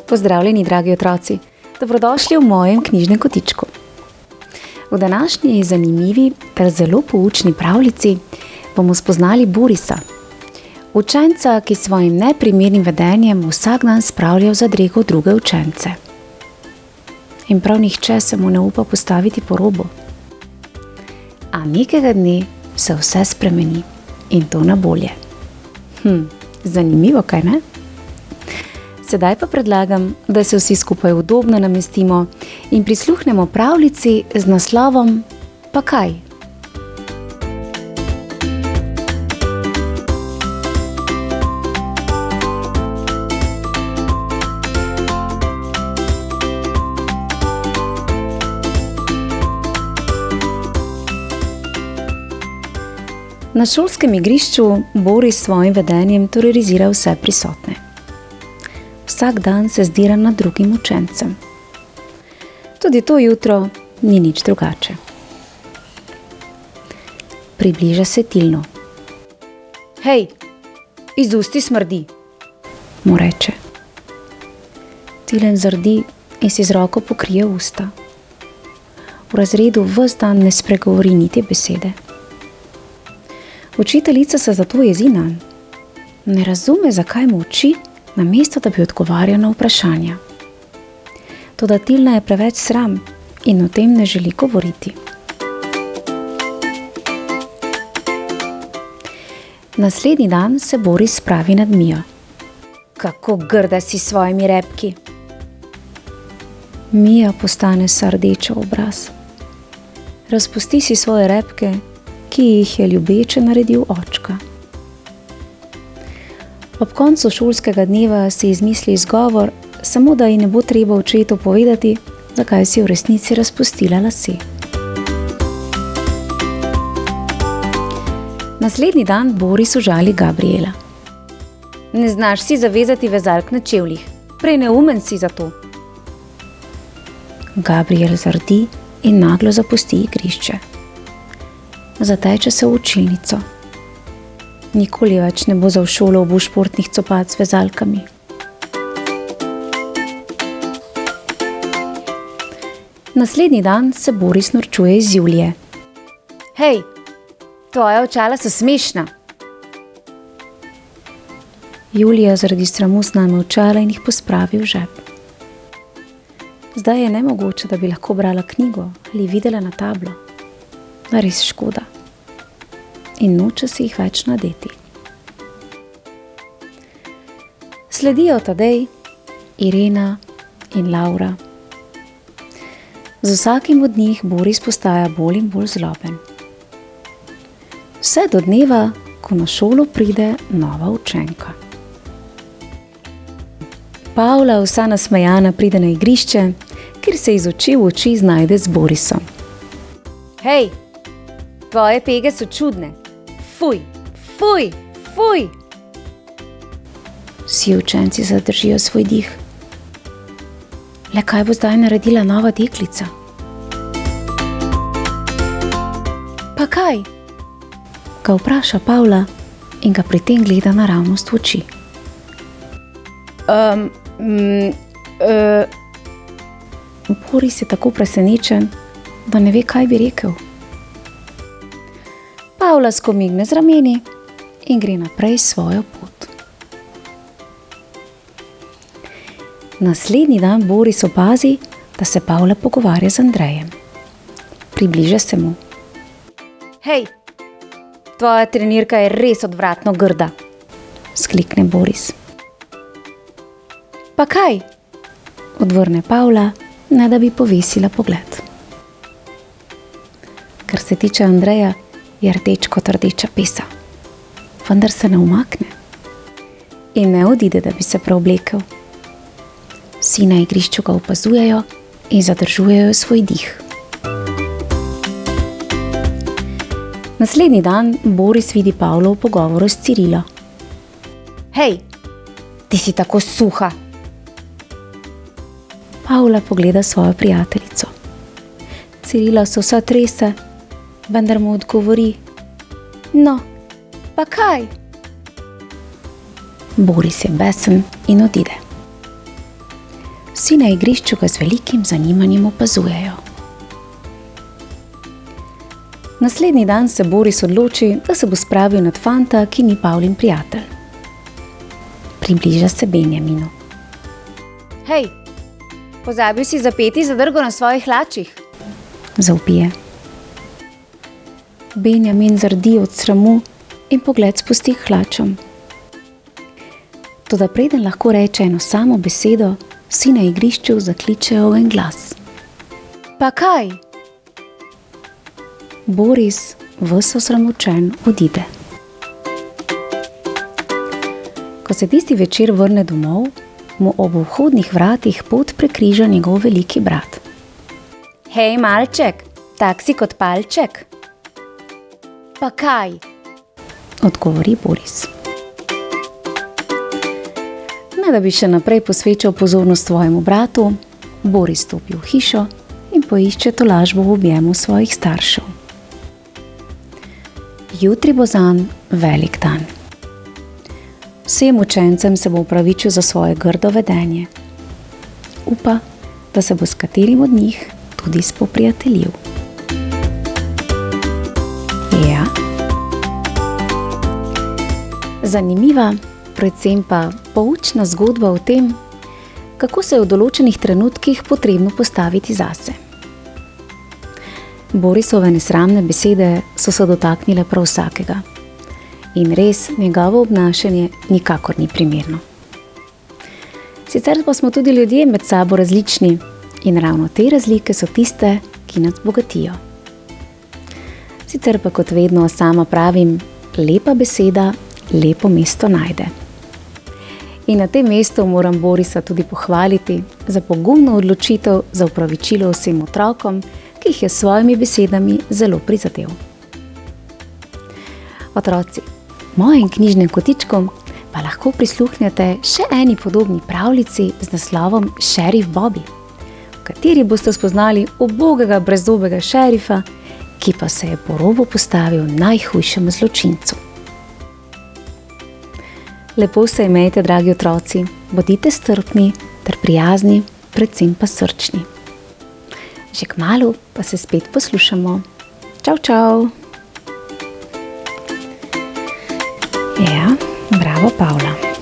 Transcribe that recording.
Pozdravljeni, dragi otroci, dobrodošli v mojem knjižnem kotičku. V današnji zanimivi ter zelo poučni pravljici bomo spoznali Borisa, učenca, ki s svojim neprimernim vedenjem vsak dan spravlja v zadrego druge učence. In prav nihče se mu ne upa postaviti po robu. A nekega dne se vse spremeni in to na bolje. Zanimivo, kaj ne? Sedaj pa predlagam, da se vsi skupaj udobno namestimo in prisluhnemo pravljici z naslovom Pa kaj? Na šolskem igrišču Boris s svojim vedenjem terorizira vse prisotne. Vsak dan se zdira nad drugim učencem. Tudi to jutro ni nič drugače. Približa se Tilnu. Hej, iz usti smrdi, mu reče. Tilen zardi in si z roko pokrije usta. V razredu ves dan ne spregovori niti besede. Učiteljica se zato jezi nanj. Ne razume, zakaj molči, namesto da bi odgovarjal na vprašanja. Toda Tilna je preveč sram in o tem ne želi govoriti. Naslednji dan se Boris spravi nad Mijo. Kako grda si s svojimi repki. Mija postane sardeča obraz. Razpusti si svoje repke, ki jih je ljubeče naredil očka. Ob koncu šolskega dneva si izmisli izgovor, samo da ji ne bo treba očetu povedati, zakaj si v resnici razpustila lase. Naslednji dan Boris užali Gabriela. Ne znaš si zavezati vezalk na čevljih, prej neumen si za to. Gabriel zardi in naglo zapusti igrišče. Zateče se v učilnico. Nikoli več ne bo za v šolo obuv športnih copat z vezalkami. Naslednji dan se Boris norčuje iz Julije. Hej, tvoja očala so smešna. Julija zaradi sramu sname očala in jih pospravi v žep. Zdaj je nemogoče, da bi lahko brala knjigo ali videla na tablo. Res škoda. In noče si jih več nadeti. Sledijo Tadej, Irena in Laura. Z vsakim od njih Boris postaja bolj in bolj zloben. Vse do dneva, ko na šolo pride nova učenka. Pavla, vsa nasmejana, pride na igrišče, kjer se iz oči v oči znajde z Borisom. Hej, tvoje pege so čudne. Fuj, fuj, fuj. Vsi učenci zadržijo svoj dih. Le kaj bo zdaj naredila nova deklica? Pa kaj? Ga vpraša Pavla in ga pri tem gleda naravnost v oči. Boris je tako presenečen, da ne ve, kaj bi rekel. Pavla skomigne z rameni in gre naprej svojo pot. Naslednji dan Boris opazi, da se Pavla pogovarja z Andrejem. Približa se mu. Hej, tvoja trenirka je res odvratno grda, sklikne Boris. Pa kaj? Odvrne Pavla, ne da bi povesila pogled. Kar se tiče Andreja, je rdeč kot rdeča pesa, vendar se ne umakne in ne odide, da bi se preoblekel. Vsi na igrišču ga opazujejo in zadržujejo svoj dih. Naslednji dan Boris vidi Pavlo v pogovoru s Cirilo. Hej, Ti si tako suha. Pavla pogleda svojo prijateljico. Cirila se vsa trese, vendar mu odgovori: No, pa kaj? Boris je besen in odide. Vsi na igrišču ga z velikim zanimanjem opazujejo. Naslednji dan se Boris odloči, da se bo spravil nad fanta, ki ni Pavlin prijatelj. Približa se Benjaminu. Hej, pozabil si zapeti zadrgo na svojih hlačih? Zavpije. Benjamin zardi od sramu in pogled spusti k hlačam. Toda preden lahko reče eno samo besedo, vsi na igrišču zakličejo v en glas. Pa kaj? Boris, ves osramočen, odide. Ko se tisti večer vrne domov, mu ob vhodnih vratih pot prekriža njegov veliki brat. Hej, malček, tak si kot palček. Pa kaj? Odgovori Boris. Ne da bi še naprej posvečal pozornost svojemu bratu, Boris stopi v hišo in poišče tolažbo v objemu svojih staršev. Jutri bo zanj velik dan. Vsem učencem se bo opravičil za svoje grdo vedenje. Upa, da se bo s katerim od njih tudi spoprijateljil. Ja. Zanimiva, predvsem pa poučna zgodba o tem, kako se je v določenih trenutkih potrebno postaviti zase. Borisove nesramne besede so se dotaknile prav vsakega. In res njegovo obnašanje nikakor ni primerno. Sicer pa smo tudi ljudje med sabo različni in ravno te razlike so tiste, ki nas bogatijo. Sicer pa kot vedno sama pravim, lepa beseda lepo mesto najde. In na tem mestu moram Borisa tudi pohvaliti za pogumno odločitev za opravičilo vsem otrokom, ki jih je s svojimi besedami zelo prizadel. Otroci, mojim knjižnim kotičkom pa lahko prisluhnete še eni podobni pravljici z naslovom Šerif Bobby, v kateri boste spoznali ubogega brezzobega šerifa, ki pa se je po robu postavil najhujšemu zločincu. Lepo se imejte, dragi otroci, bodite strpni ter prijazni, predvsem pa srčni. Že kmalu pa se spet poslušamo. Čau, čau! Ja, bravo, Pavla.